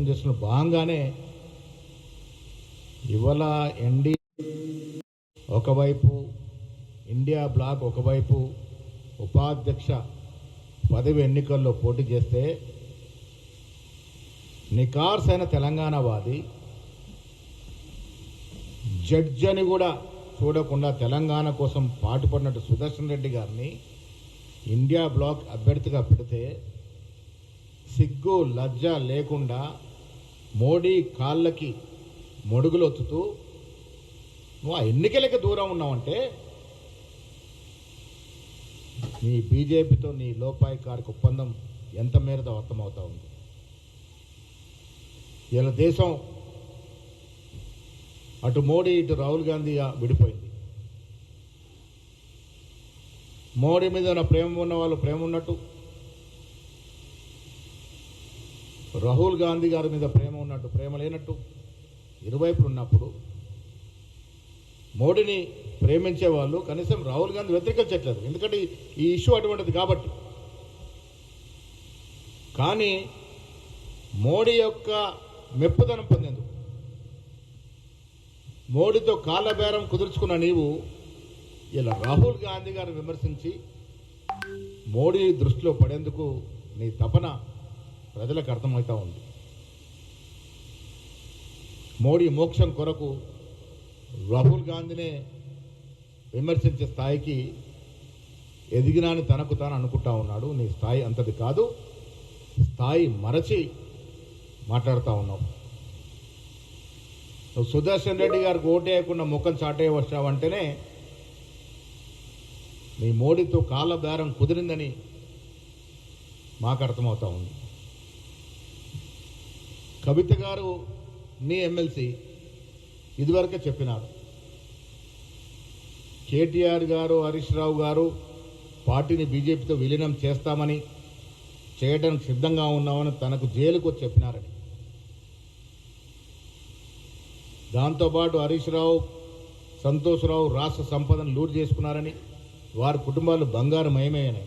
చేసిన భాగంగానే ఇవాళ ఎన్డీ ఒకవైపు ఇండియా బ్లాక్ ఒకవైపు ఉపాధ్యక్ష పదవి ఎన్నికల్లో పోటీ చేస్తే నికార్సైన తెలంగాణవాది జడ్జి అని కూడా చూడకుండా తెలంగాణ కోసం పాటుపడినట్టు సుదర్శన్ రెడ్డి గారిని ఇండియా బ్లాక్ అభ్యర్థిగా పెడితే సిగ్గు లజ్జ లేకుండా మోడీ కాళ్ళకి మొడుగులొత్తుతూ నువ్వు ఆ ఎన్నికలకి దూరం ఉన్నావంటే నీ బీజేపీతో నీ లోపాయికారికి ఒప్పందం ఎంత మేరతో అర్థమవుతా ఉంది. ఇలా దేశం అటు మోడీ ఇటు రాహుల్ గాంధీ విడిపోయింది. మోడీ మీద ప్రేమ ఉన్న వాళ్ళు ప్రేమ ఉన్నట్టు, రాహుల్ గాంధీ గారి మీద ప్రేమ ఉన్నట్టు ప్రేమ లేనట్టు ఇరువైపులు ఉన్నప్పుడు మోడీని ప్రేమించే వాళ్ళు కనీసం రాహుల్ గాంధీ వ్యతిరేకించట్లేదు, ఎందుకంటే ఈ ఇష్యూ అటువంటిది కాబట్టి. కానీ మోడీ యొక్క మెప్పుదనం పొందేందుకు మోడీతో కాళ్ళ బేరం కుదుర్చుకున్న నీవు ఇలా రాహుల్ గాంధీ గారిని విమర్శించి మోడీ దృష్టిలో పడేందుకు నీ తపన ప్రజలకు అర్థమవుతా ఉంది. మోడీ మోక్షం కొరకు రాహుల్ గాంధీనే విమర్శించే స్థాయికి ఎదిగినాని తనకు తాను అనుకుంటా ఉన్నాడు. నీ స్థాయి అంతది కాదు, స్థాయి మరచి మాట్లాడుతూ ఉన్నావు. నువ్వు సుదర్శన్ రెడ్డి గారికి ఓటేయకుండా ముఖం చాటే వచ్చావంటేనే నీ మోడీతో కాళ్ళ బేరం కుదిరిందని మాకు అర్థమవుతా ఉంది. కవిత గారు మీ ఎమ్మెల్సీ ఇదివరకే చెప్పినారు, కేటీఆర్ గారు హరీష్ రావు గారు పార్టీని బీజేపీతో విలీనం చేస్తామని చేయడానికి సిద్ధంగా ఉన్నామని తనకు జైలుకు వచ్చి చెప్పినారని. దాంతోపాటు హరీష్ రావు సంతోష్ రావు రాష్ట్ర సంపదను లూట్ చేసుకున్నారని, వారి కుటుంబాలు బంగారమయమయ్యాయని.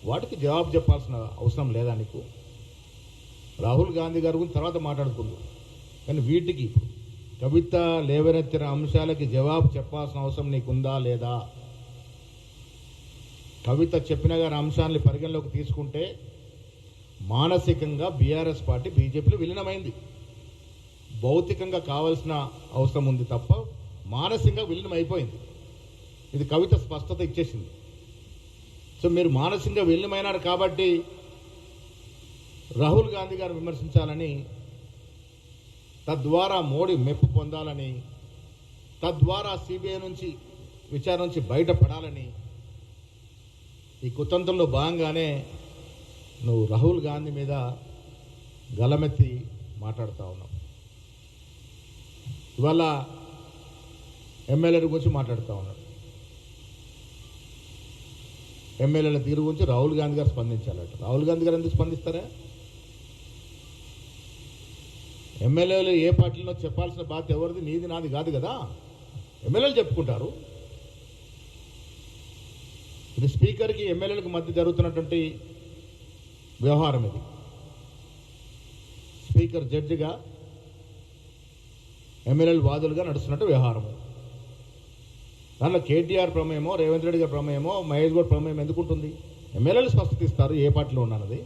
వాటికి జవాబు చెప్పాల్సిన అవసరం లేదా నీకు? రాహుల్ గాంధీ గారి గురించి తర్వాత మాట్లాడుకుందాం, కానీ వీటికి కవిత లేవనెత్తిన అంశాలకి జవాబు చెప్పాల్సిన అవసరం నీకుందా లేదా? కవిత చెప్పిన గారి అంశాన్ని పరిగణలోకి తీసుకుంటే మానసికంగా బీఆర్ఎస్ పార్టీ బీజేపీలో విలీనమైంది. భౌతికంగా కావాల్సిన అవసరం ఉంది తప్ప మానసికంగా విలీనం అయిపోయింది. ఇది కవిత స్పష్టత ఇచ్చేసింది. సో మీరు మానసికంగా విలీనమైనారు కాబట్టి రాహుల్ గాంధీ గారు విమర్శించాలని, తద్వారా మోడీ మెప్పు పొందాలని, తద్వారా సిబిఐ నుంచి విచారణ నుంచి బయటపడాలని ఈ కుతంత్రంలో భాగంగానే నువ్వు రాహుల్ గాంధీ మీద గలమెత్తి మాట్లాడుతూ ఉన్నావు. ఇవాళ ఎమ్మెల్యేల గురించి మాట్లాడుతూ ఉన్నాడు. ఎమ్మెల్యేల తీరు గురించి రాహుల్ గాంధీ గారు స్పందించాలట. రాహుల్ గాంధీ గారు ఎందుకు స్పందిస్తారా? ఎమ్మెల్యేలు ఏ పార్టీలో చెప్పాల్సిన బాధ్యత ఎవరిది? నీది నాది కాదు కదా. ఎమ్మెల్యేలు చెప్పుకుంటారు. ఇది స్పీకర్కి ఎమ్మెల్యేలకు మధ్య జరుగుతున్నటువంటి వ్యవహారం. ఇది స్పీకర్ జడ్జిగా ఎమ్మెల్యేలు వాదులుగా నడుస్తున్నట్టు వ్యవహారము. దానిలో కేటీఆర్ ప్రమేయమో రేవంత్ రెడ్డి గారి ప్రమేయమో మహేష్ గౌడ్ ప్రమేయం ఎందుకుంటుంది? ఎమ్మెల్యేలు స్పష్టత ఇస్తారు ఏ పార్టీలో ఉన్నది.